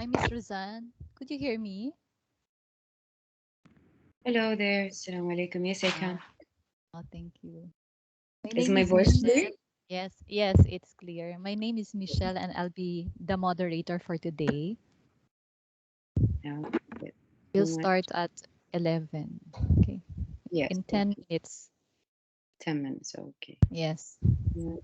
Hi, Miss Rozan. Could you hear me? Hello there. Assalamu alaikum. Yes, I can. Ah, thank you. My Is name my is voice clear? Michelle. Yes, it's clear. My name is Michelle, and I'll be the moderator for today. No. Good. We'll So much. start at 11. Okay. Yes. In 10 Okay. minutes. 10 minutes. Okay. Yes. Yeah.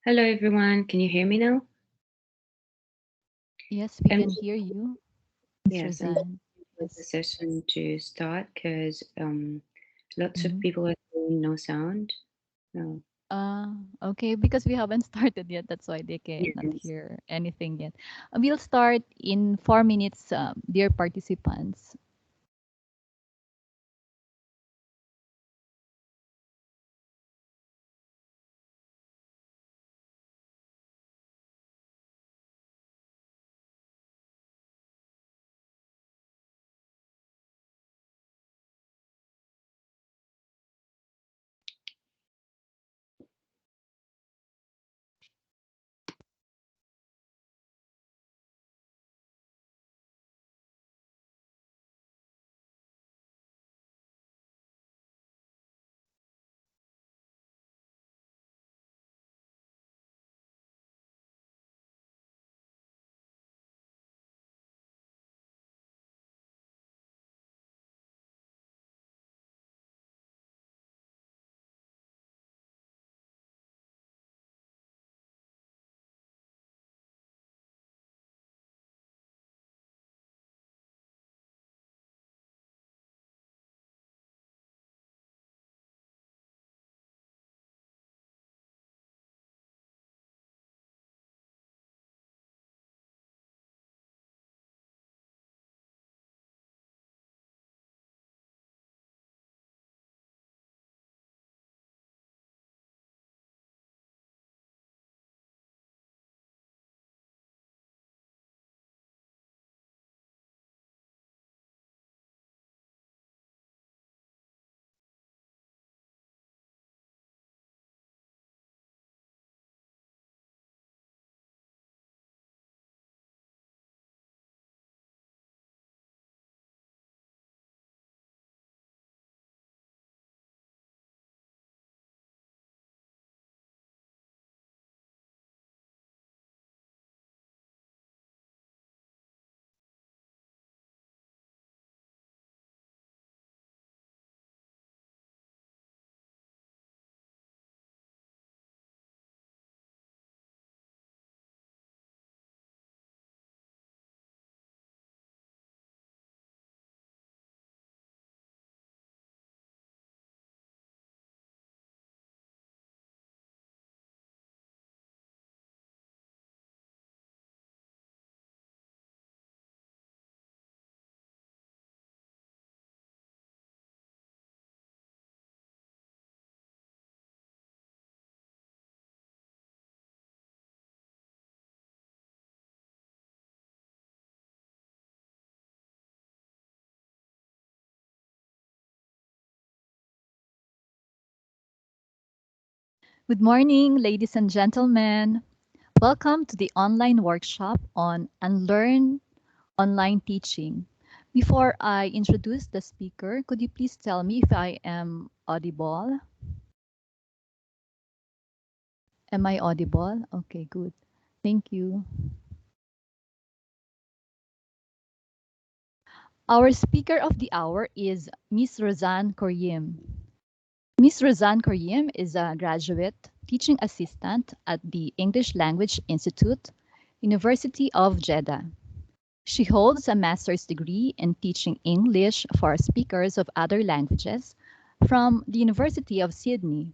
Hello, everyone. Can you hear me now? Yes, we I'm can hear you, Miss yes, I'm just Rozan. waiting for the Yes. session to start because lots of Mhm. people are saying no sound. No. Okay, because we haven't started yet, that's why they cannot Yes. hear anything yet. We'll start in 4 minutes, dear participants. Good morning, ladies and gentlemen. Welcome to the online workshop on Unlearn online teaching. Before I introduce the speaker, could you please tell me if I am audible? Am I audible? Okay, good. Thank you. Our speaker of the hour is Miss Rozan Kuryyim. Miss Rozan Kuryyim is a graduate teaching assistant at the English Language Institute, University of Jeddah. She holds a master's degree in teaching English for speakers of other languages from the University of Sydney.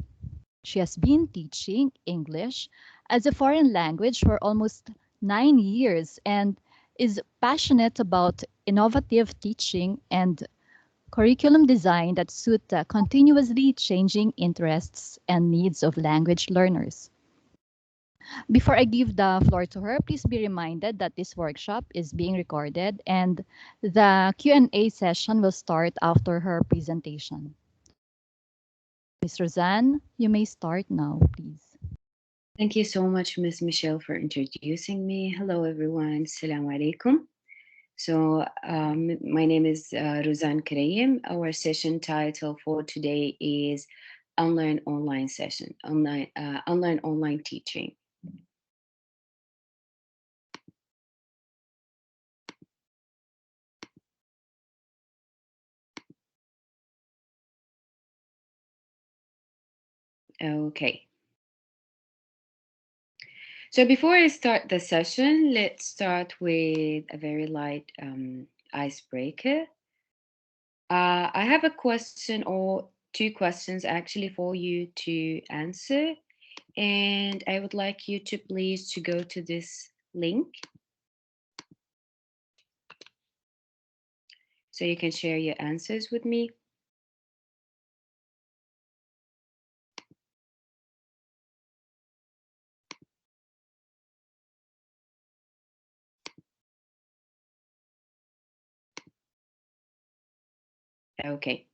She has been teaching English as a foreign language for almost 9 years and is passionate about innovative teaching and curriculum design that suit the continuously changing interests and needs of language learners. Before I give the floor to her, please be reminded that this workshop is being recorded and the Q&A session will start after her presentation. Ms. Rozan, you may start now, please. Thank you so much, Miss Michelle, for introducing me. Hello, everyone. Assalamu alaikum. So, my name is Rozan Kuryyim. Our session title for today is Unlearn Online Session, Unlearn Online Teaching. Okay. So before I start the session, let's start with a very light icebreaker. I have a question or two questions actually for you to answer, and I would like you to please to go to this link so you can share your answers with me. Okay.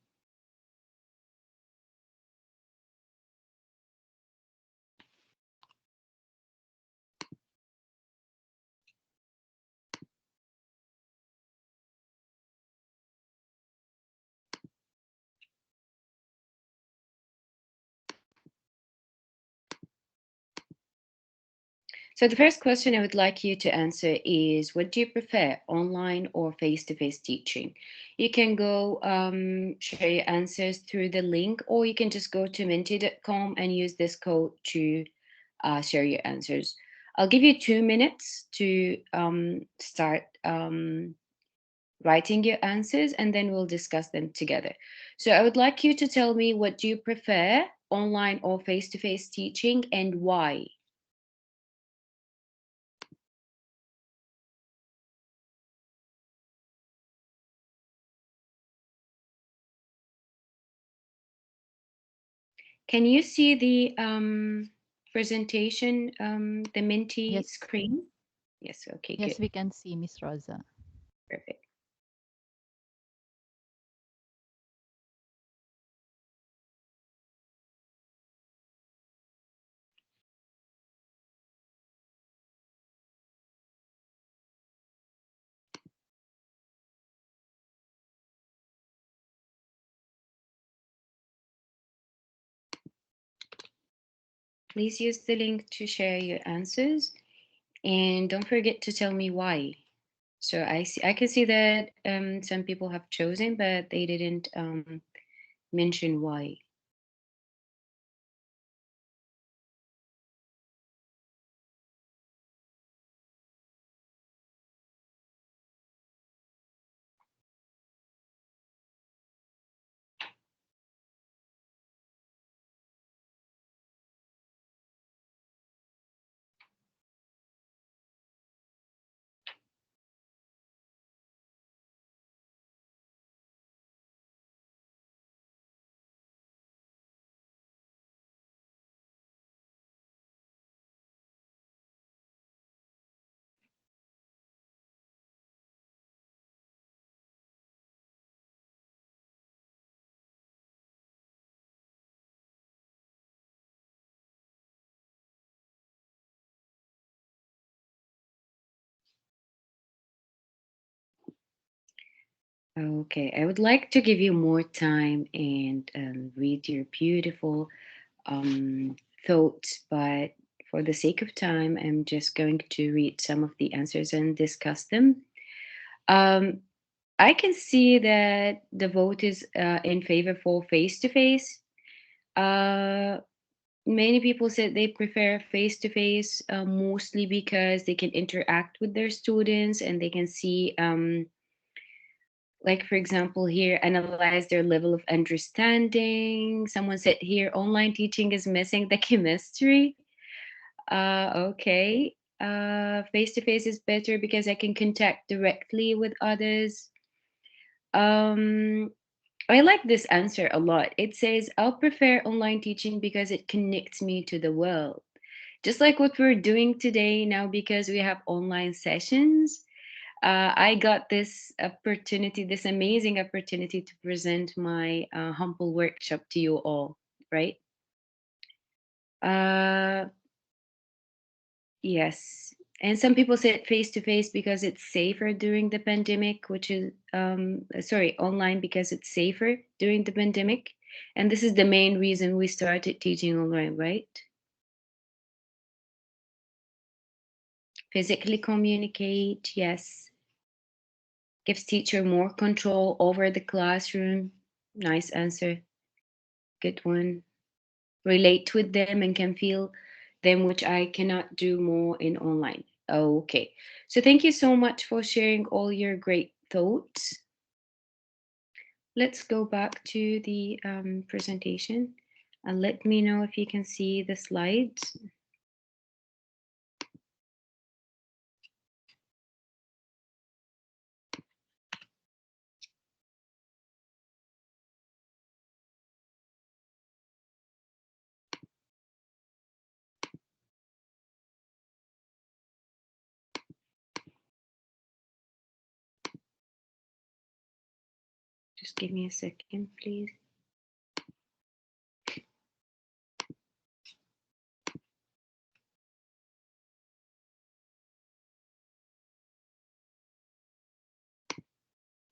So the first question I would like you to answer is, what do you prefer, online or face-to-face teaching? You can go share your answers through the link, or you can just go to minty.com and use this code to share your answers. I'll give you 2 minutes to start writing your answers, and then we'll discuss them together. So I would like you to tell me, what do you prefer, online or face-to-face teaching, and why? Can you see the presentation, the Minty Yes, screen? Yes, okay, yes, good, we can see Miss Rosa. perfect. Please use the link to share your answers, and don't forget to tell me why. So I can see that some people have chosen, but they didn't mention why. Okay, I would like to give you more time and read your beautiful um, thoughts, but for the sake of time, I'm just going to read some of the answers and discuss them. Um, I can see that the vote is in favor for face to face. Many people said they prefer face to face mostly because they can interact with their students and they can see, like, for example, here, analyze their level of understanding. Someone said here, online teaching is missing the chemistry. Okay. Face to face is better because I can contact directly with others. Um, I like this answer a lot. It says, I'll prefer online teaching because it connects me to the world. Just like what we're doing today now, because we have online sessions. I got this opportunity, this amazing opportunity to present my humble workshop to you all, right? Uh, yes. And some people said face to face because it's safer during the pandemic, which is, sorry, online because it's safer during the pandemic. And this is the main reason we started teaching online, right? Physically communicate, yes. Gives teacher more control over the classroom. Nice answer. Good one. Relate with them and can feel them which I cannot do more in online. Okay. So thank you so much for sharing all your great thoughts. Let's go back to the presentation and let me know if you can see the slides. Just give me a second, please.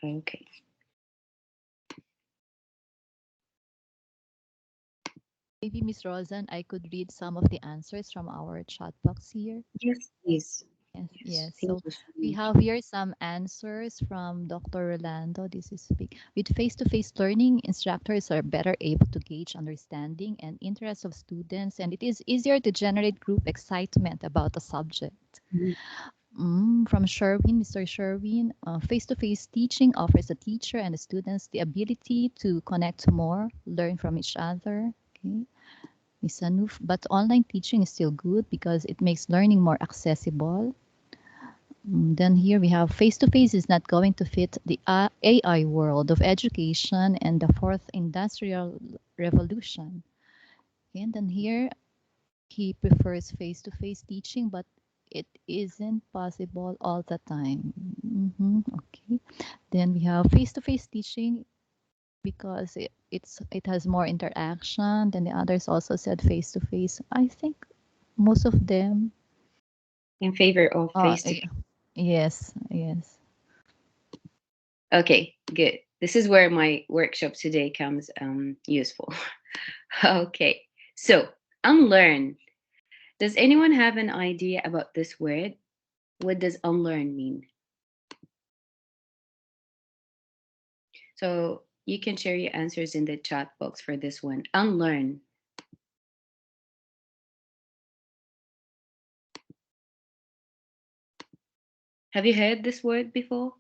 Okay. Maybe Miss Rozan, I could read some of the answers from our chat box here. Yes, please. Yes, Yes, yes. thank So you so we much. have here some answers from Dr. Rolando. This is big. With face-to-face learning, instructors are better able to gauge understanding and interest of students, and it is easier to generate group excitement about a subject. Mhm. From Sherwin, Mr. Sherwin, face-to-face teaching offers the teacher and the students the ability to connect more, learn from each other. Okay. Miss Anuf, but online teaching is still good because it makes learning more accessible. Then here we have face-to-face is not going to fit the AI world of education and the fourth industrial revolution. Okay, and then here he prefers face-to-face teaching, but it isn't possible all the time. Okay. Then we have face-to-face teaching because it has more interaction. Then the others also said face-to-face. I think most of them. In favor of Uh, face to face. yes, yes. Okay, good. This is where my workshop today comes useful. Okay, so unlearn. Does anyone have an idea about this word? What does unlearn mean? So you can share your answers in the chat box for this one. Unlearn. Have you heard this word before?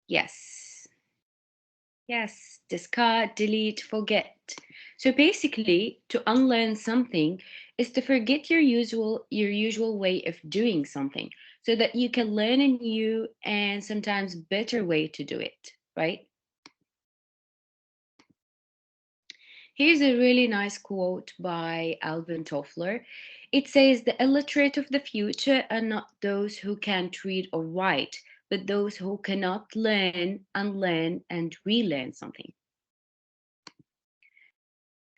Yes. Yes. Discard, delete, forget. So basically, to unlearn something is to forget your usual way of doing something so that you can learn a new and sometimes better way to do it, right? Here's a really nice quote by Alvin Toffler. It says, "The illiterate of the future are not those who can't read or write, but those who cannot learn, unlearn, and relearn something."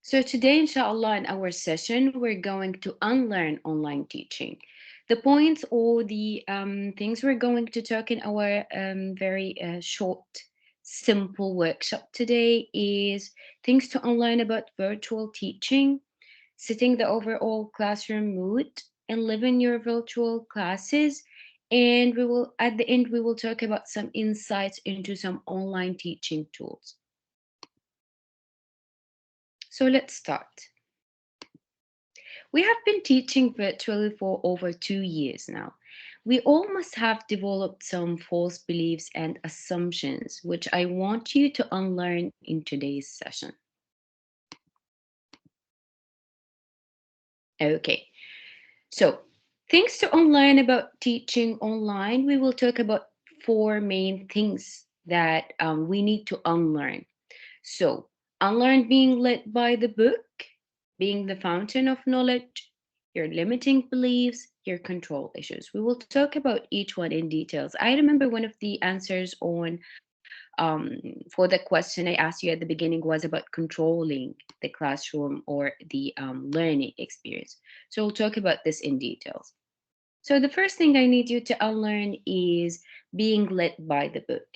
So, today, inshallah, in our session, we're going to unlearn online teaching. The points or the things we're going to talk in our very short, simple workshop today is things to unlearn about virtual teaching, setting the overall classroom mood, and living your virtual classes. And we will, at the end, we will talk about some insights into some online teaching tools. So let's start. We have been teaching virtually for over 2 years now. We all must have developed some false beliefs and assumptions, which I want you to unlearn in today's session. Okay, so things to unlearn about teaching online. We will talk about four main things that we need to unlearn. So, unlearn being led by the book, being the fountain of knowledge, your limiting beliefs, your control issues. We will talk about each one in details. I remember one of the answers on for the question I asked you at the beginning was about controlling the classroom or the learning experience. So we'll talk about this in details. So the first thing I need you to unlearn is being led by the book.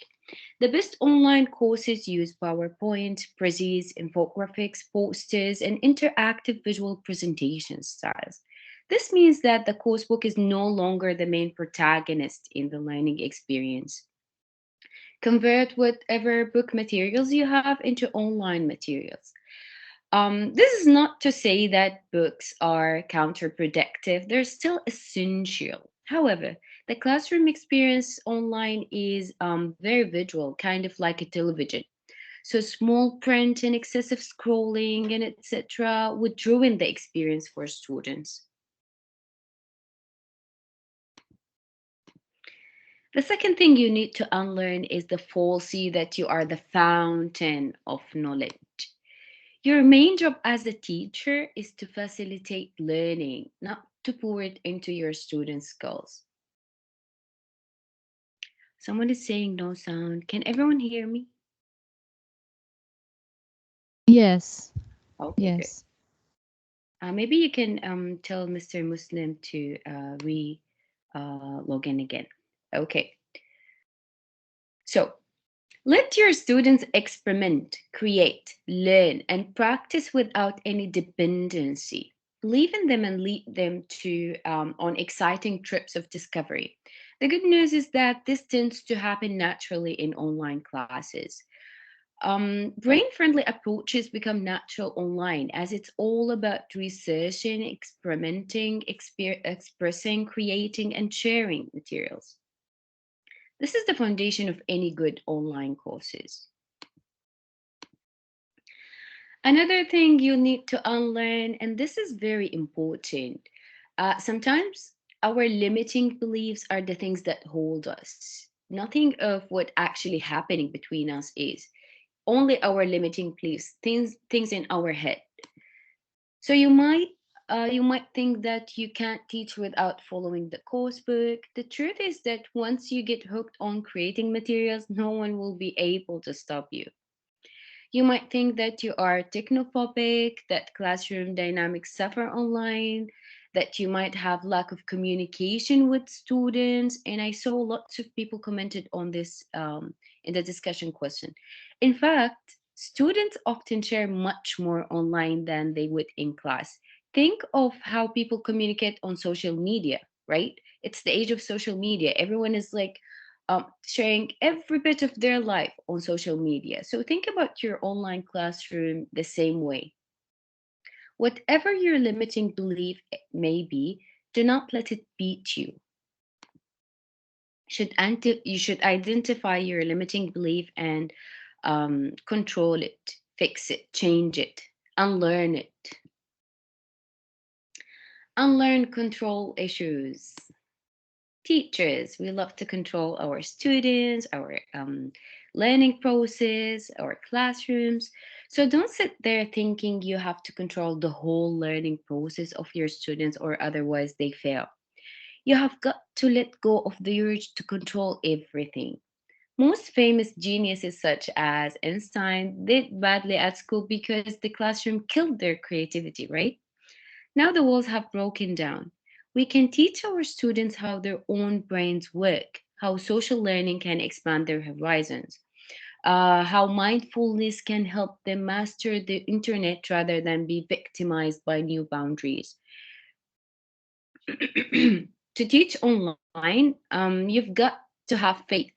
The best online courses use PowerPoint, Prezis, infographics, posters, and interactive visual presentation styles. This means that the coursebook is no longer the main protagonist in the learning experience. Convert whatever book materials you have into online materials. This is not to say that books are counterproductive, they're still essential. However, the classroom experience online is very visual, kind of like a television. So, small print and excessive scrolling and etc. would ruin the experience for students. The second thing you need to unlearn is the falsity that you are the fountain of knowledge. Your main job as a teacher is to facilitate learning, not to pour it into your students' skulls. Someone is saying no sound. Can everyone hear me? Yes. Okay, good. Yes. Maybe you can tell Mr. Muslim to log in again. Okay, so let your students experiment, create, learn, and practice without any dependency. Believe in them and lead them to on exciting trips of discovery. The good news is that this tends to happen naturally in online classes. Brain-friendly approaches become natural online as it's all about researching, experimenting, expressing, creating, and sharing materials. This is the foundation of any good online courses. Another thing you need to unlearn, and this is very important, sometimes our limiting beliefs are the things that hold us. Nothing of what actually happening between us is only our limiting beliefs, things in our head. So you might think that you can't teach without following the course book. The truth is that once you get hooked on creating materials, no one will be able to stop you. You might think that you are technophobic, that classroom dynamics suffer online, that you might have lack of communication with students. And I saw lots of people commented on this in the discussion question. In fact, students often share much more online than they would in class. Think of how people communicate on social media, right? It's the age of social media. Everyone is like sharing every bit of their life on social media. So think about your online classroom the same way. Whatever your limiting belief may be, do not let it beat you. You should identify your limiting belief and control it, fix it, change it, unlearn it. Unlearn control issues. Teachers, we love to control our students, our learning process, our classrooms. So don't sit there thinking you have to control the whole learning process of your students or otherwise they fail. You have got to let go of the urge to control everything. Most famous geniuses, such as Einstein, did badly at school because the classroom killed their creativity, right? Now the walls have broken down. We can teach our students how their own brains work, how social learning can expand their horizons, how mindfulness can help them master the internet rather than be victimized by new boundaries. To teach online, you've got to have faith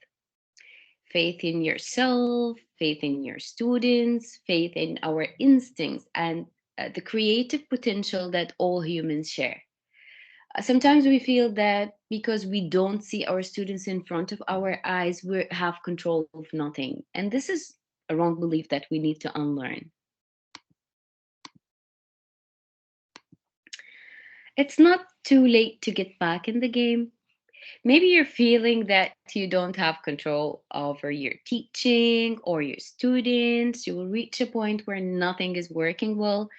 in yourself, faith in your students, faith in our instincts, and the creative potential that all humans share. Sometimes we feel that because we don't see our students in front of our eyes, we have control of nothing. And this is a wrong belief that we need to unlearn. It's not too late to get back in the game. Maybe you're feeling that you don't have control over your teaching or your students. You will reach a point where nothing is working well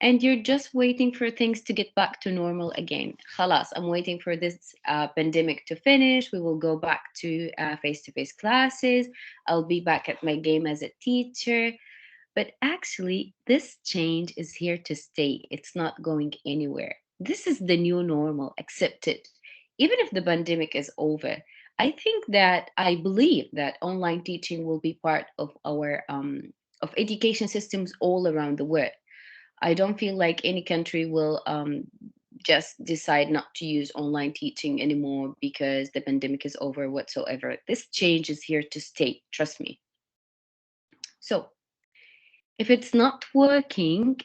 and you're just waiting for things to get back to normal again. Khalas, I'm waiting for this pandemic to finish. We will go back to face-to-face classes. I'll be back at my game as a teacher. But actually, this change is here to stay. It's not going anywhere. This is the new normal. Accept it. Even if the pandemic is over, I believe that online teaching will be part of our of education systems all around the world. I don't feel like any country will just decide not to use online teaching anymore because the pandemic is over whatsoever. This change is here to stay, trust me. So, If it's not working,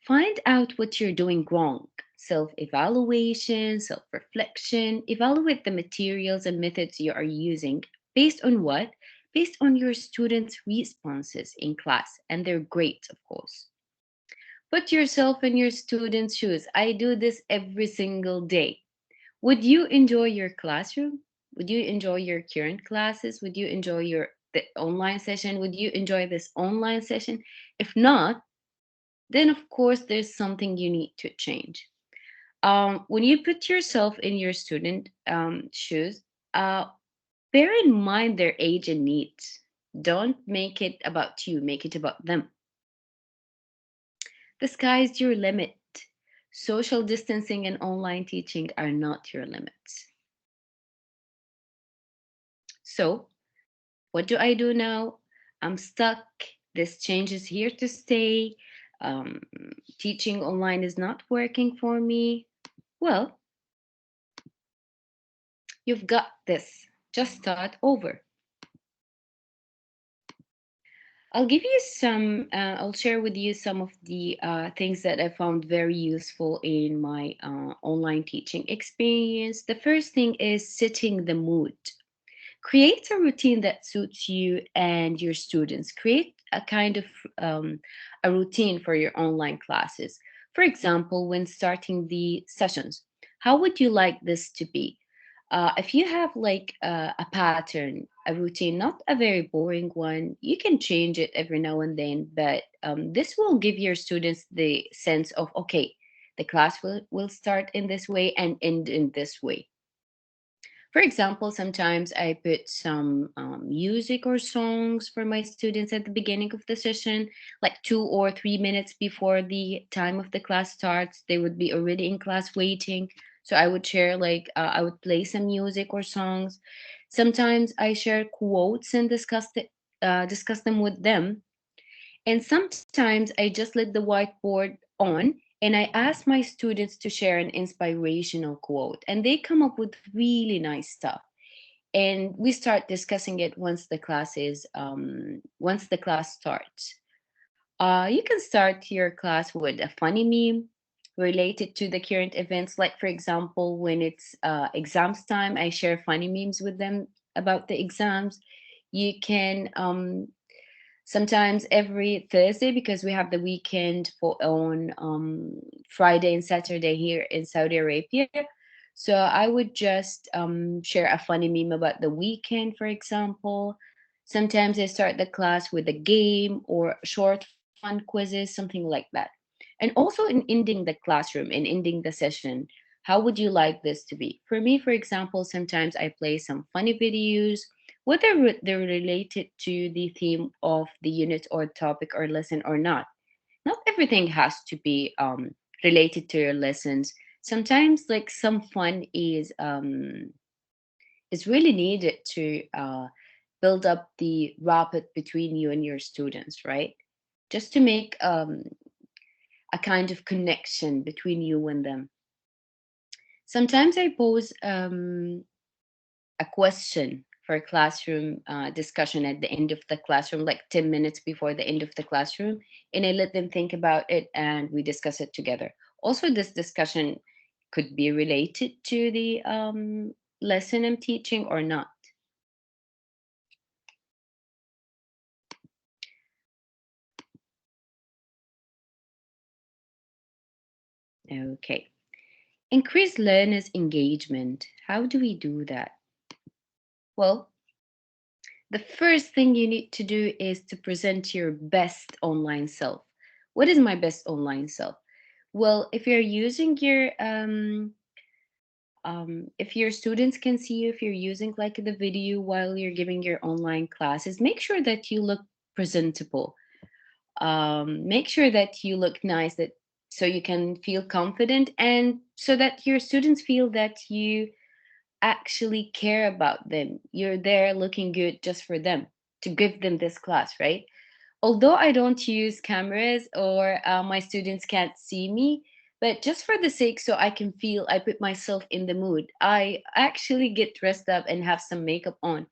find out what you're doing wrong. Self evaluation, self reflection, evaluate the materials and methods you are using. Based on what? Based on your students' responses in class and their grades, of course. Put yourself in your students' shoes. I do this every single day. Would you enjoy your classroom? Would you enjoy your current classes? Would you enjoy the online session? Would you enjoy this online session? If not, then of course there's something you need to change. When you put yourself in your student shoes, uh, bear in mind their age and needs. Don't make it about you, make it about them. The sky's your limit. Social distancing and online teaching are not your limits. So, what do I do now? I'm stuck. This change is here to stay. Um, Teaching online is not working for me. Well, you've got this. Just start over. I'll share with you some of the things that I found very useful in my online teaching experience. The first thing is setting the mood. Create a routine that suits you and your students. Create a kind of a routine for your online classes. For example, when starting the sessions, how would you like this to be? If you have like a pattern, a routine, not a very boring one, you can change it every now and then, but this will give your students the sense of, okay, the class will start in this way and end in this way. For example, sometimes I put some music or songs for my students at the beginning of the session, like 2 or 3 minutes before the time of the class starts. They would be already in class waiting. So I would share, I would play some music or songs. Sometimes I share quotes and discuss them with them, and sometimes I just let the whiteboard on and I ask my students to share an inspirational quote. And they come up with really nice stuff. And we start discussing it once the class starts. You can start your class with a funny meme related to the current events. Like, for example, when it's exams time, I share funny memes with them about the exams. You can sometimes every Thursday, because we have the weekend for on Friday and Saturday here in Saudi Arabia. So I would just share a funny meme about the weekend, for example. Sometimes I start the class with a game or short fun quizzes, something like that. And also in ending the classroom, in ending the session, how would you like this to be? For me, for example, sometimes I play some funny videos, whether they're related to the theme of the unit or topic or lesson or not. Not everything has to be related to your lessons. Sometimes, like, some fun is really needed to build up the rapport between you and your students, right? Just to make a kind of connection between you and them. Sometimes I pose a question for classroom discussion at the end of the classroom, like 10 minutes before the end of the classroom, and I let them think about it and we discuss it together. Also, this discussion could be related to the lesson I'm teaching or not. Okay. Increase learners' engagement. How do we do that? Well, the first thing you need to do is to present your best online self. What is my best online self? Well, if you're using if your students can see you, if you're using like the video while you're giving your online classes, make sure that you look presentable. Make sure that you look nice, that so you can feel confident, and so that your students feel that you actually care about them. You're there looking good just for them, to give them this class, right? Although I don't use cameras or my students can't see me, but just for the sake so I can feel, I put myself in the mood. I actually get dressed up and have some makeup on.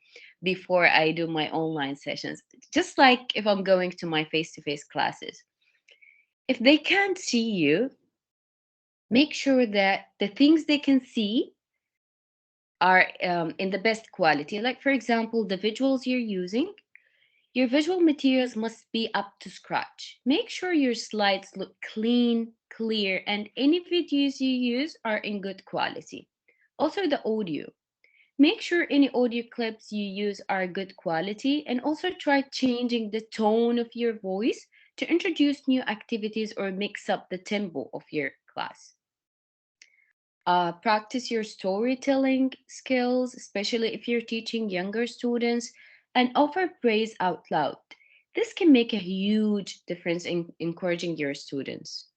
before I do my online sessions. Just like if I'm going to my face to face classes. If they can't see you, make sure that the things they can see are in the best quality. Like, for example, the visuals you're using, your visual materials must be up to scratch. Make sure your slides look clean, clear, and any videos you use are in good quality. Also, the audio. Make sure any audio clips you use are good quality, and also try changing the tone of your voice to introduce new activities or mix up the tempo of your class. Practice your storytelling skills, especially if you're teaching younger students, and offer praise out loud. This can make a huge difference in encouraging your students.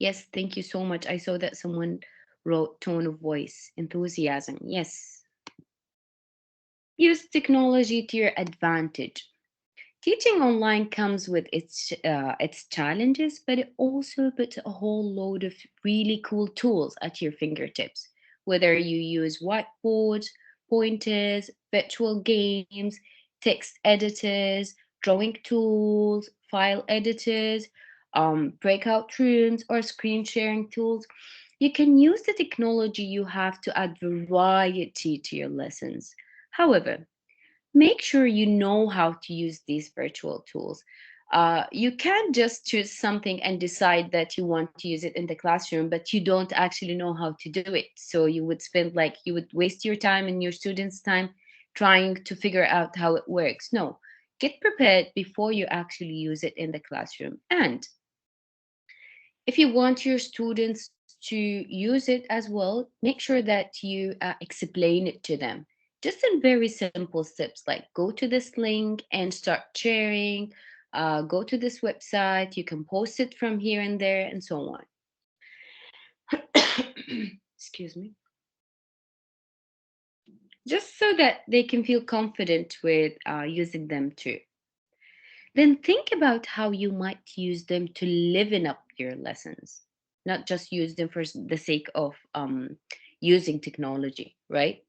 Yes, thank you so much. I saw that someone wrote tone of voice, enthusiasm. Yes. Use technology to your advantage. Teaching online comes with its challenges, but it also puts a whole load of really cool tools at your fingertips. Whether you use whiteboards, pointers, virtual games, text editors, drawing tools, file editors, breakout rooms, or screen sharing tools, you can use the technology you have to add variety to your lessons. However, make sure you know how to use these virtual tools. You can't just choose something and decide that you want to use it in the classroom, but you don't actually know how to do it. So you would waste your time and your students' time trying to figure out how it works. No, get prepared before you actually use it in the classroom. And if you want your students to use it as well, make sure that you explain it to them. Just in very simple steps, like go to this link and start sharing, go to this website, you can post it from here and there, and so on. Excuse me. Just so that they can feel confident with using them too. Then think about how you might use them to liven up your lessons, not just use them for the sake of using technology, right?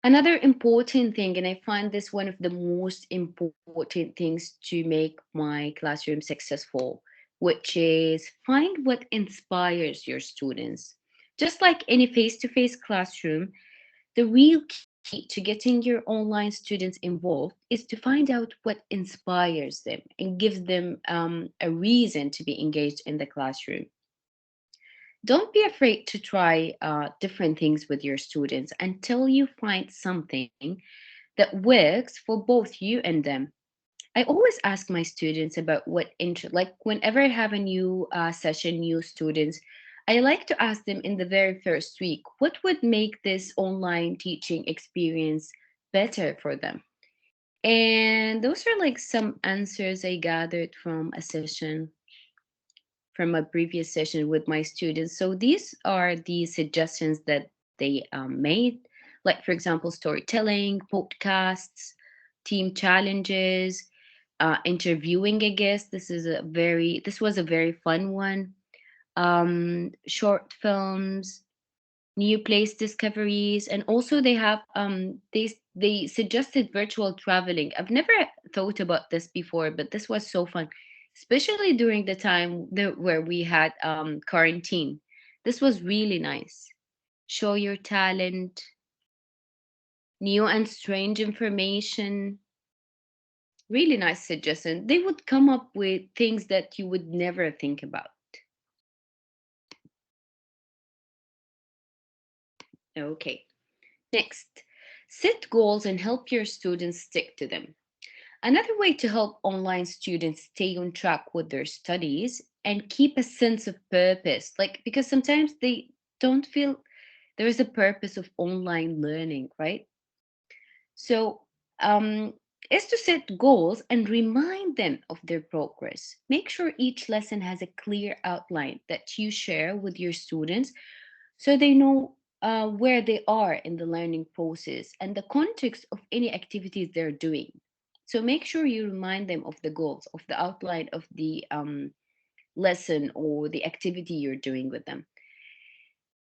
Another important thing, and I find this one of the most important things to make my classroom successful, which is find what inspires your students. Just like any face to face classroom, the real key to getting your online students involved is to find out what inspires them and gives them a reason to be engaged in the classroom. Don't be afraid to try different things with your students until you find something that works for both you and them. I always ask my students about what interest, like whenever I have a new session, new students, I like to ask them in the very first week, what would make this online teaching experience better for them? And those are like some answers I gathered from a session, from a previous session with my students. So these are the suggestions that they made, like, for example, storytelling, podcasts, team challenges, interviewing a guest. This was a very fun one. Short films, new place discoveries, and also they have they suggested virtual traveling. I've never thought about this before, but this was so fun, especially during the time where we had quarantine. This was really nice. Show your talent, new and strange information. Really nice suggestion. They would come up with things that you would never think about. Okay, next, set goals and help your students stick to them. Another way to help online students stay on track with their studies and keep a sense of purpose, like because sometimes they don't feel there is a purpose of online learning, right? So, is to set goals and remind them of their progress. Make sure each lesson has a clear outline that you share with your students so they know where they are in the learning process and the context of any activities they're doing. So make sure you remind them of the goals, of the outline of the lesson or the activity you're doing with them.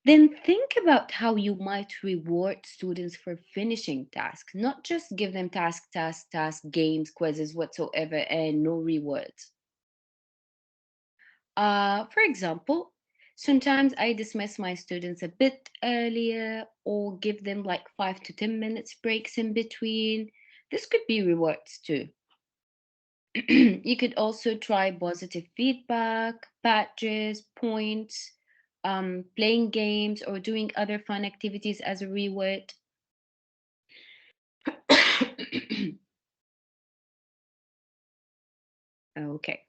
Then think about how you might reward students for finishing tasks, not just give them task, games, quizzes, whatsoever, and no rewards. For example, sometimes I dismiss my students a bit earlier or give them like 5 to 10 minutes breaks in between. This could be rewards too. You could also try positive feedback, badges, points, playing games, or doing other fun activities as a reward. Okay.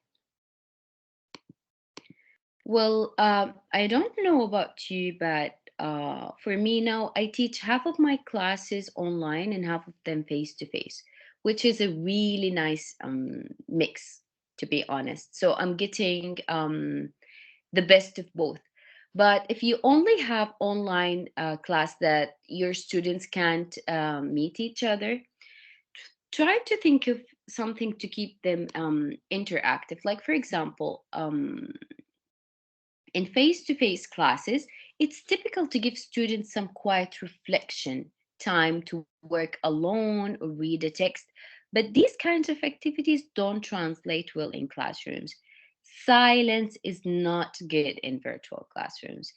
Well, I don't know about you, but for me now, I teach half of my classes online and half of them face to face, which is a really nice mix, to be honest. So I'm getting the best of both. But if you only have online class that your students can't meet each other, try to think of something to keep them interactive. Like, for example, in face to face classes, it's typical to give students some quiet reflection, time to work alone or read a text. But these kinds of activities don't translate well in classrooms. Silence is not good in virtual classrooms,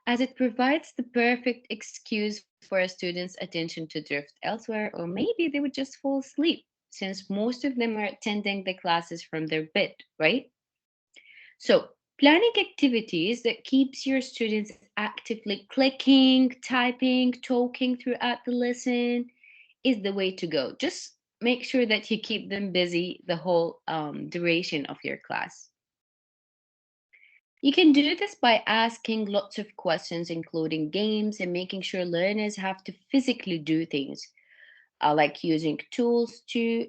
as it provides the perfect excuse for a student's attention to drift elsewhere, or maybe they would just fall asleep, since most of them are attending the classes from their bed, right? So, planning activities that keeps your students actively clicking, typing, talking throughout the lesson is the way to go. Just make sure that you keep them busy the whole duration of your class. You can do this by asking lots of questions, including games, and making sure learners have to physically do things, like using tools to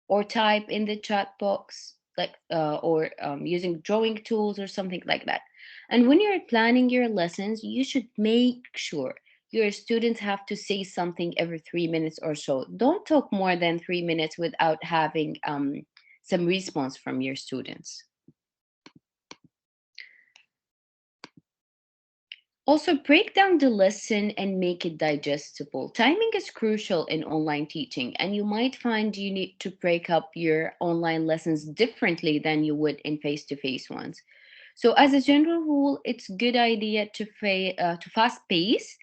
or type in the chat box, like or using drawing tools or something like that. And when you're planning your lessons, you should make sure your students have to say something every 3 minutes or so. Don't talk more than 3 minutes without having some response from your students. Also, break down the lesson and make it digestible. Timing is crucial in online teaching, and you might find you need to break up your online lessons differently than you would in face to face ones. So, as a general rule, it's a good idea to fast pace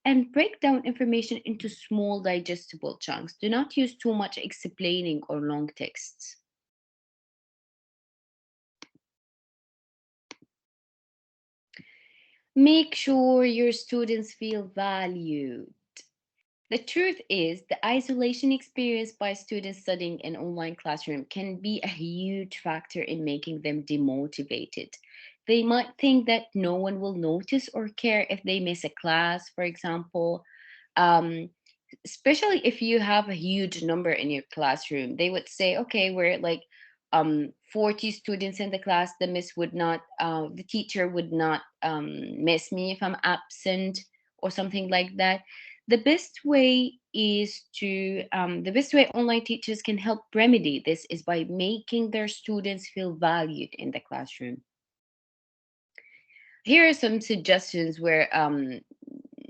and break down information into small, digestible chunks. Do not use too much explaining or long texts. Make sure your students feel valued. The truth is, the isolation experienced by students studying in online classroom can be a huge factor in making them demotivated. They might think that no one will notice or care if they miss a class, for example. Um, Especially if you have a huge number in your classroom, they would say, okay, we're like 40 students in the class, the teacher would not miss me if I'm absent or something like that. The best way online teachers can help remedy this is by making their students feel valued in the classroom. Here are some suggestions where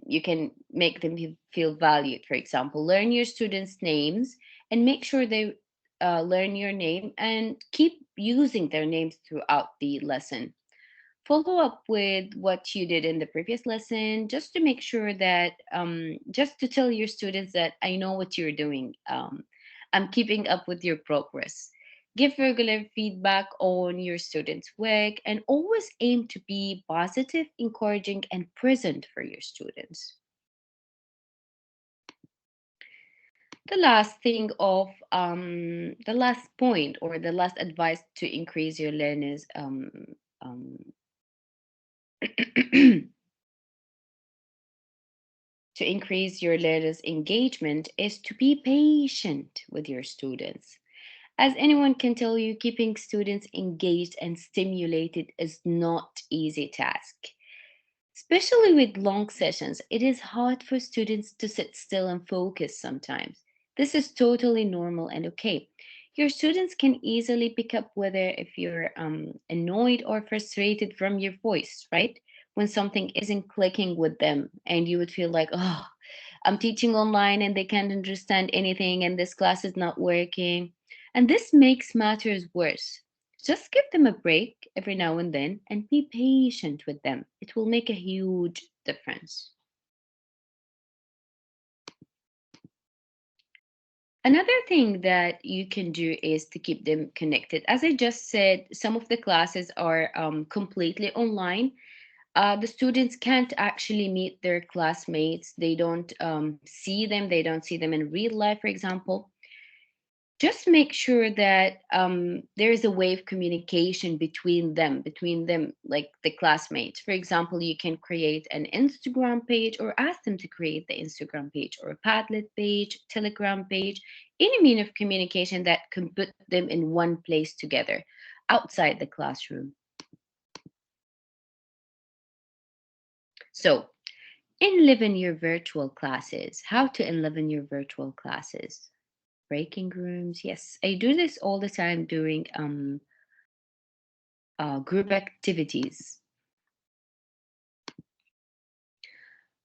you can make them feel valued. For example, learn your students' names and make sure they learn your name and keep using their names throughout the lesson. Follow up with what you did in the previous lesson, just to make sure that, just to tell your students that I know what you're doing. I'm keeping up with your progress. Give regular feedback on your students' work and always aim to be positive, encouraging, and present for your students. The last point or the last advice to increase your learners to increase your learners engagement is to be patient with your students. As anyone can tell you, keeping students engaged and stimulated is not easy task. Especially with long sessions, it is hard for students to sit still and focus sometimes. This is totally normal and okay. Your students can easily pick up whether if you're annoyed or frustrated from your voice, right? when something isn't clicking with them, and you would feel like, oh, I'm teaching online and they can't understand anything, and this class is not working. And this makes matters worse. Just give them a break every now and then and be patient with them. It will make a huge difference. Another thing that you can do is to keep them connected. As I just said, some of the classes are completely online. The students can't actually meet their classmates. They don't see them. They don't see them in real life, for example. Just make sure that there is a way of communication between them, like the classmates. For example, you can create an Instagram page or ask them to create the Instagram page or a Padlet page, Telegram page, any mean of communication that can put them in one place together outside the classroom. So enliven your virtual classes. How to enliven your virtual classes? Breaking rooms. Yes, I do this all the time during group activities.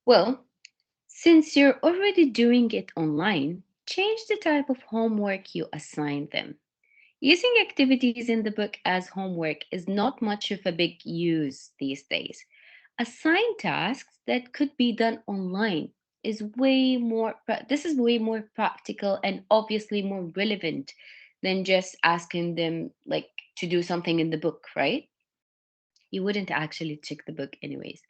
Well, since you're already doing it online, change the type of homework you assign them. Using activities in the book as homework is not much of a big use these days. Assign tasks that could be done online is this is way more practical and obviously more relevant than just asking them like to do something in the book, right? You wouldn't actually check the book anyways.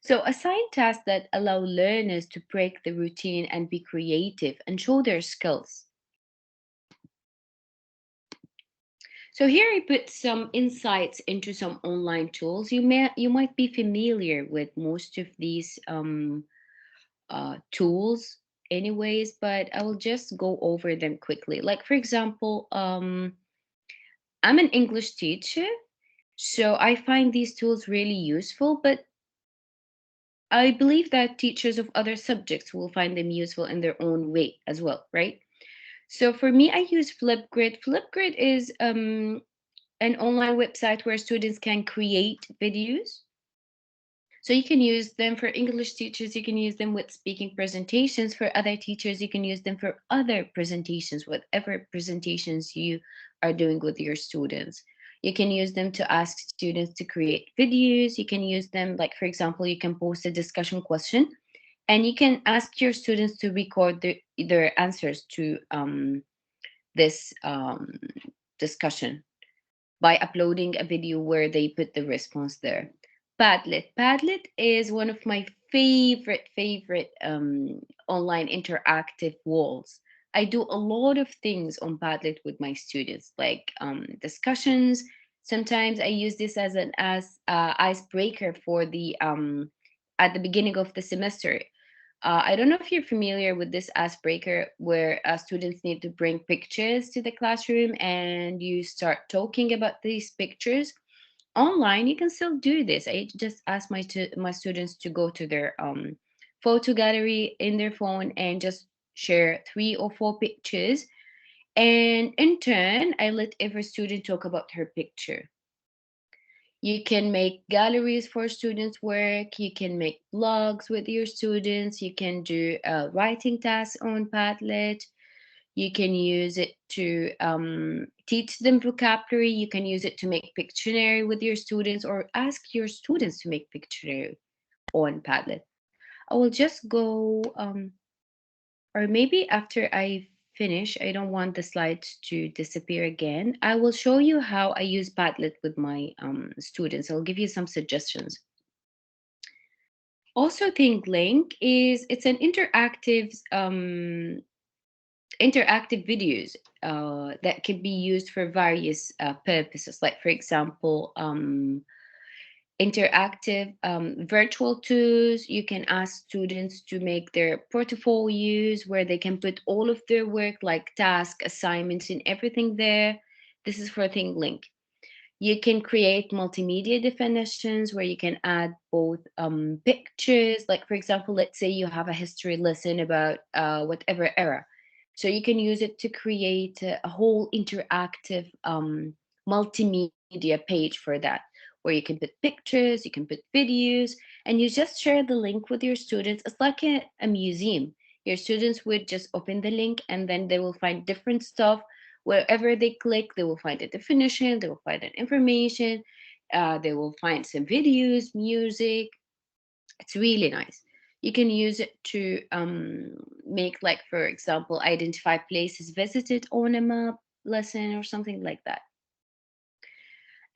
So assign tasks that allow learners to break the routine and be creative and show their skills. So here I put some insights into some online tools. You might be familiar with most of these tools anyways, but I will just go over them quickly. Like for example, I'm an English teacher, so I find these tools really useful, but I believe that teachers of other subjects will find them useful in their own way as well, right? So for me, I use Flipgrid. Flipgrid is an online website where students can create videos. So you can use them for English teachers, you can use them with speaking presentations. For other teachers, you can use them for other presentations, whatever presentations you are doing with your students. You can use them to ask students to create videos. You can use them, like, for example, you can post a discussion question and you can ask your students to record their answers to this discussion by uploading a video where they put the response there. Padlet. Padlet is one of my favorite online interactive walls. I do a lot of things on Padlet with my students, like discussions. Sometimes I use this as an icebreaker for the at the beginning of the semester. I don't know if you're familiar with this Icebreaker, where students need to bring pictures to the classroom and you start talking about these pictures. Online, you can still do this. I just ask my students to go to their photo gallery in their phone and just share 3 or 4 pictures. And in turn, I let every student talk about her picture. You can make galleries for students' work. You can make blogs with your students. You can do writing tasks on Padlet. You can use it to teach them vocabulary. You can use it to make Pictionary with your students or ask your students to make Pictionary on Padlet. I will just go, or maybe after I finish, I don't want the slides to disappear again. I will show you how I use Padlet with my students. I'll give you some suggestions. Also, Think Link is it's an interactive videos that can be used for various purposes. Like for example, interactive virtual tours. You can ask students to make their portfolios where they can put all of their work, like task assignments and everything there. This is for Think Link. You can create multimedia definitions where you can add both pictures. Like for example, let's say you have a history lesson about whatever era, so you can use it to create a whole interactive multimedia page for that, where you can put pictures, you can put videos, and you just share the link with your students. It's like a museum. Your students would just open the link and then they will find different stuff. Wherever they click, they will find a definition, they will find an information, they will find some videos, music. It's really nice. You can use it to make, like, for example, identify places visited on a map lesson or something like that.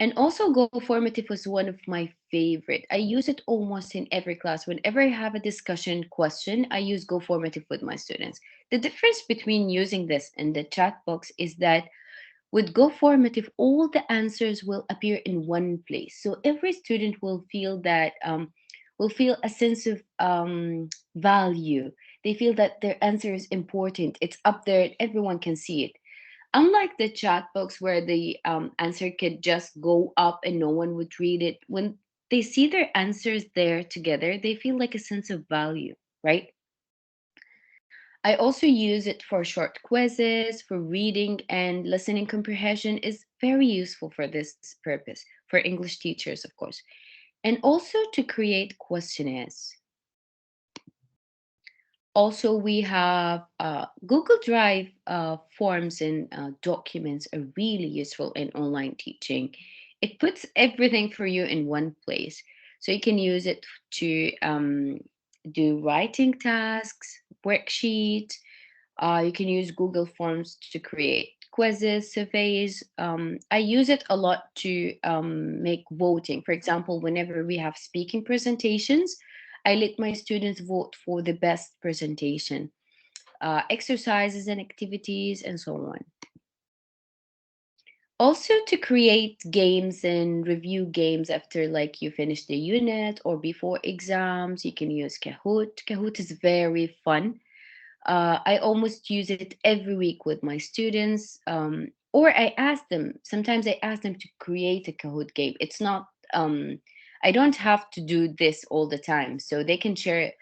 And also, Go Formative was one of my favorite. I use it almost in every class. Whenever I have a discussion question, I use Go Formative with my students. The difference between using this and the chat box is that with Go Formative, all the answers will appear in one place. So every student will feel a sense of value. They feel that their answer is important. It's up there. Everyone can see it. Unlike the chat box where the answer could just go up and no one would read it, when they see their answers there together, they feel like a sense of value, right? I also use it for short quizzes, for reading and listening comprehension is very useful for this purpose, for English teachers, of course, and also to create questionnaires. Also, we have Google Drive forms and documents are really useful in online teaching. It puts everything for you in one place. So you can use it to do writing tasks, worksheets. You can use Google Forms to create quizzes, surveys. I use it a lot to make voting. For example, whenever we have speaking presentations, I let my students vote for the best presentation, exercises and activities, and so on. Also, to create games and review games after, like, you finish the unit or before exams, you can use Kahoot. Kahoot is very fun. I almost use it every week with my students. Or I ask them, sometimes I ask them to create a Kahoot game. It's not, I don't have to do this all the time. So they can share,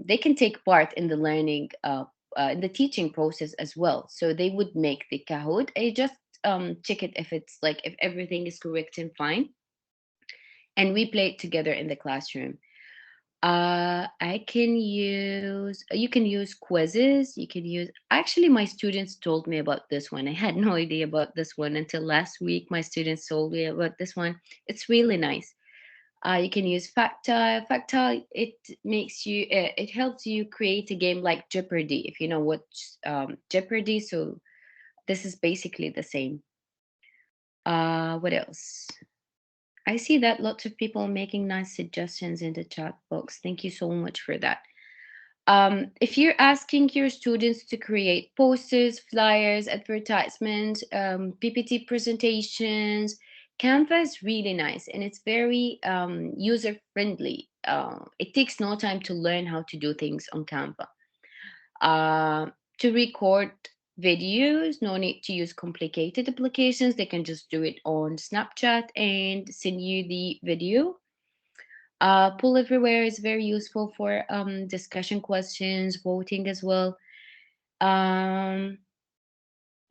they can take part in the learning, in the teaching process as well. So they would make the Kahoot. I just check it if it's like, if everything is correct and fine. And we play it together in the classroom. I can use, you can use quizzes. You can use, actually, my students told me about this one. I had no idea about this one until last week. My students told me about this one. It's really nice. You can use Facta. Facta, it makes you, it helps you create a game like Jeopardy, if you know what Jeopardy. So this is basically the same. What else? I see that lots of people making nice suggestions in the chat box. Thank you so much for that. If you're asking your students to create posters, flyers, advertisements, PPT presentations, Canva is really nice and it's very user friendly. It takes no time to learn how to do things on Canva. Uh, to record videos, no need to use complicated applications. They can just do it on Snapchat and send you the video. Poll Everywhere is very useful for discussion questions, voting as well. Um,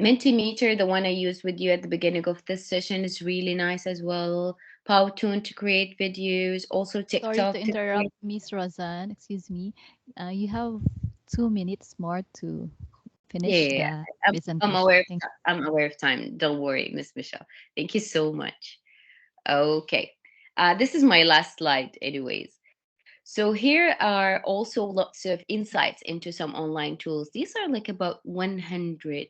Mentimeter, the one I used with you at the beginning of this session, is really nice as well. Powtoon to create videos, also Sorry to TikTok to interrupt, create. Miss Rozan. Excuse me. You have 2 minutes more to Yeah, finish yeah, yeah. the I'm aware. presentation. Thank I'm aware of time. Don't worry, Miss Michelle. Thank you so much. Okay. This is my last slide, anyways. So here are also lots of insights into some online tools. These are like about 100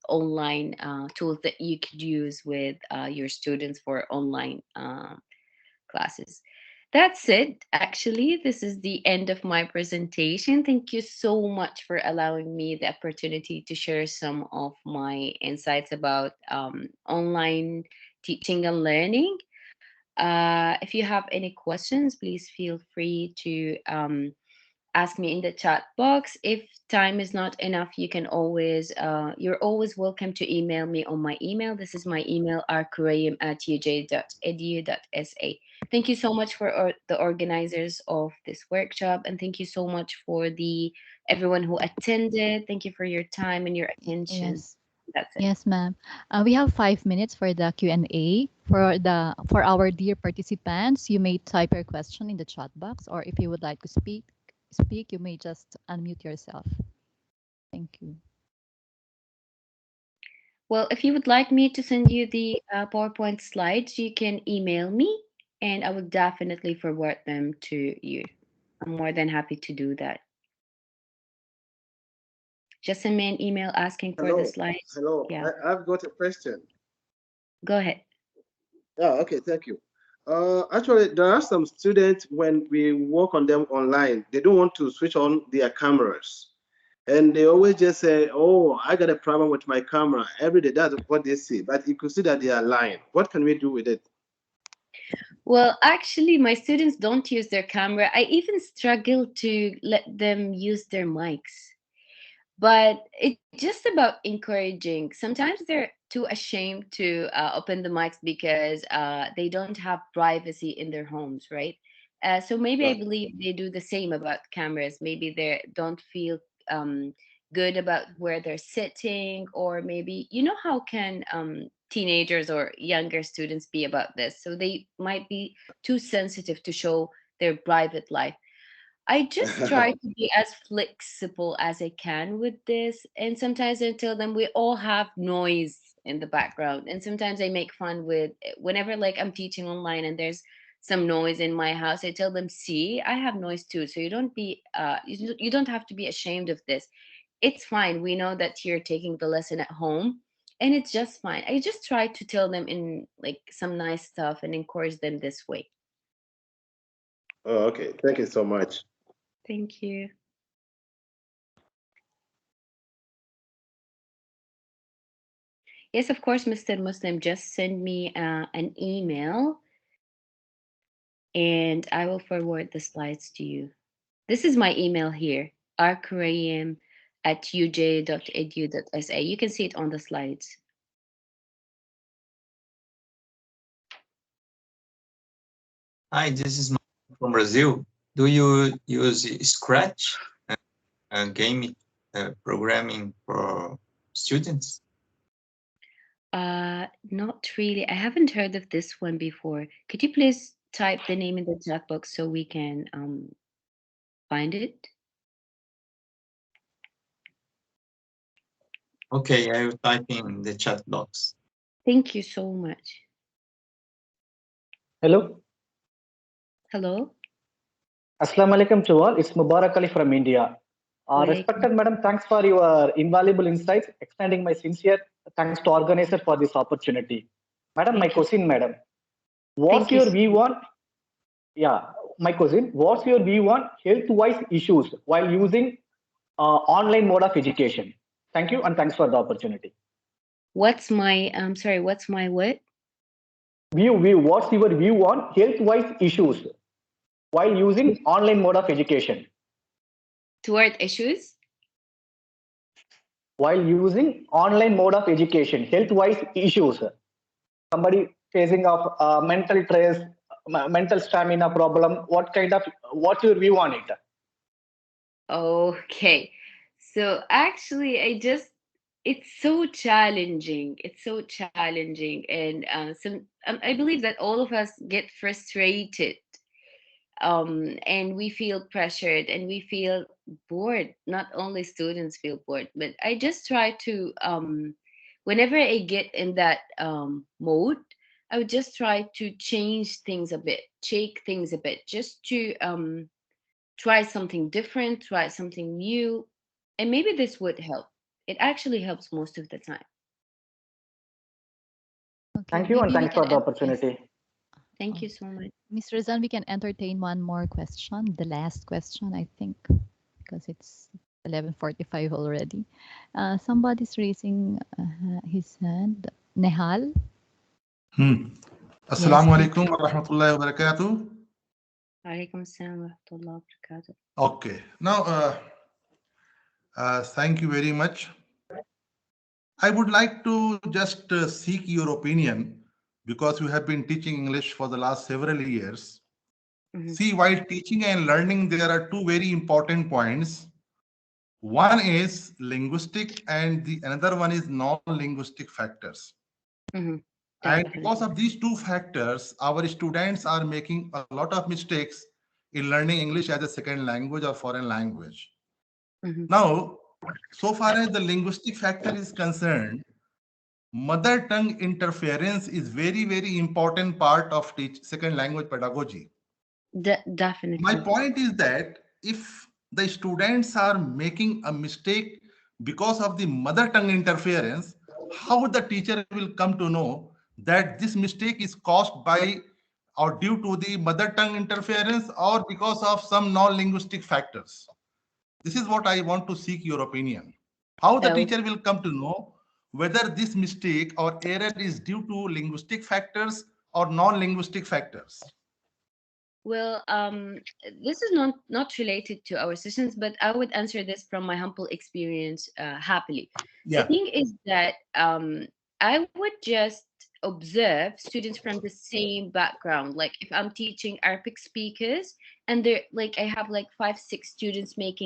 online tools that you could use with your students for online classes. That's it. Actually, this is the end of my presentation. Thank you so much for allowing me the opportunity to share some of my insights about online teaching and learning. If you have any questions, please feel free to ask me in the chat box. If time is not enough, you can always, you're always welcome to email me on my email. This is my email, rkuryyim@uj.edu.sa. Thank you so much for the organizers of this workshop, and thank you so much for the everyone who attended. Thank you for your time and your attention. Yes. That's it. Yes, ma'am. We have 5 minutes for the Q&A. For our dear participants, you may type your question in the chat box, or if you would like to speak, you may just unmute yourself. Thank you. Well, if you would like me to send you the PowerPoint slides, you can email me and I will definitely forward them to you. I'm more than happy to do that. Just send me an email asking for the Hello, slides. hello. Yeah, I've got a question. go ahead. Oh, okay, thank you. Actually, there are some students when we work on them online, they don't want to switch on their cameras. And they always just say, oh, I got a problem with my camera every day. That's what they say. But you could see that they are lying. What can we do with it? Well, actually, my students don't use their camera. I even struggle to let them use their mics. But it's just about encouraging. Sometimes they're too ashamed to open the mics because they don't have privacy in their homes, right? So maybe I Right. believe they do the same about cameras. Maybe they don't feel um, good about where they're sitting, or maybe how can teenagers or younger students be about this? So they might be too sensitive to show their private life. I just try to be as flexible as I can with this. And sometimes I tell them we all have noise in the background. And sometimes I make fun with whenever like I'm teaching online and there's some noise in my house, I tell them, see, I have noise too. So you don't have to be ashamed of this. It's fine. We know that you're taking the lesson at home and it's just fine. I just try to tell them in like some nice stuff and encourage them this way. Oh, okay. Thank you so much. Thank you. Yes, of course, Mr. Muslim. Just send me an email and I will forward the slides to you. This is my email here, rkuryyim@uj.edu.sa. You can see it on the slides. Hi, this is from Brazil. Do you use Scratch game programming for students? Not really. I haven't heard of this one before. Could you please type the name in the chat box so we can find it? Okay, I will type in the chat box. Thank you so much. Hello. Hello. Assalamu alaikum to all. It's Mubarak Ali from India. Walaikum. Respected madam, thanks for your invaluable insights, extending my sincere thanks to organizer for this opportunity. Madam, my Thank you. question, madam. What's Thank you your so view on, yeah, my question, what's your view on health-wise issues while using online mode of education? Thank you and thanks for the opportunity. What's my, sorry, what's my what? What's your view on health-wise issues while using online mode of education? Toward issues? While using online mode of education, health-wise issues, somebody facing of mental stress, mental stamina problem, what's your view on it? Okay. So actually, it's so challenging. It's so challenging. And I believe that all of us get frustrated, and we feel pressured and we feel bored. Not only students feel bored, but I just try to, whenever I get in that mode, I would just try to change things a bit, shake things a bit, just to try something different, try something new, and maybe this would help. It actually helps most of the time. Okay, Thank you and maybe we thanks can for the yes. opportunity. Thank you so much. Ms. Rozan, we can entertain one more question, the last question, I think, because it's 11:45 already. Somebody's raising his hand. Nehal? Assalamu alaikum wa rahmatullahi wa barakatuh. Alaikum assalam wa rahmatullahi wa barakatuh. Okay, now thank you very much. I would like to just seek your opinion because you have been teaching English for the last several years. Mhm. See, while teaching and learning, there are two very important points. One is linguistic and the another one is non-linguistic factors. Mhm. And Definitely. because of these two factors, our students are making a lot of mistakes in learning English as a second language or foreign language. Mhm. Now, so far as the linguistic factor is concerned, mother tongue interference is very, very important part of second language pedagogy. My Definitely. point is that if the students are making a mistake because of the mother tongue interference, how the teacher will come to know that this mistake is caused by or due to the mother tongue interference or because of some non-linguistic factors? This is what I want to seek your opinion. How the So, teacher will come to know whether this mistake or error is due to linguistic factors or non-linguistic factors? well, this is not related to our sessions, but I would answer this from my humble experience happily. The Yeah. thing is that I would just observe students from the same background. Like if I'm teaching Arabic speakers, and they're like I have like 5, 6 students making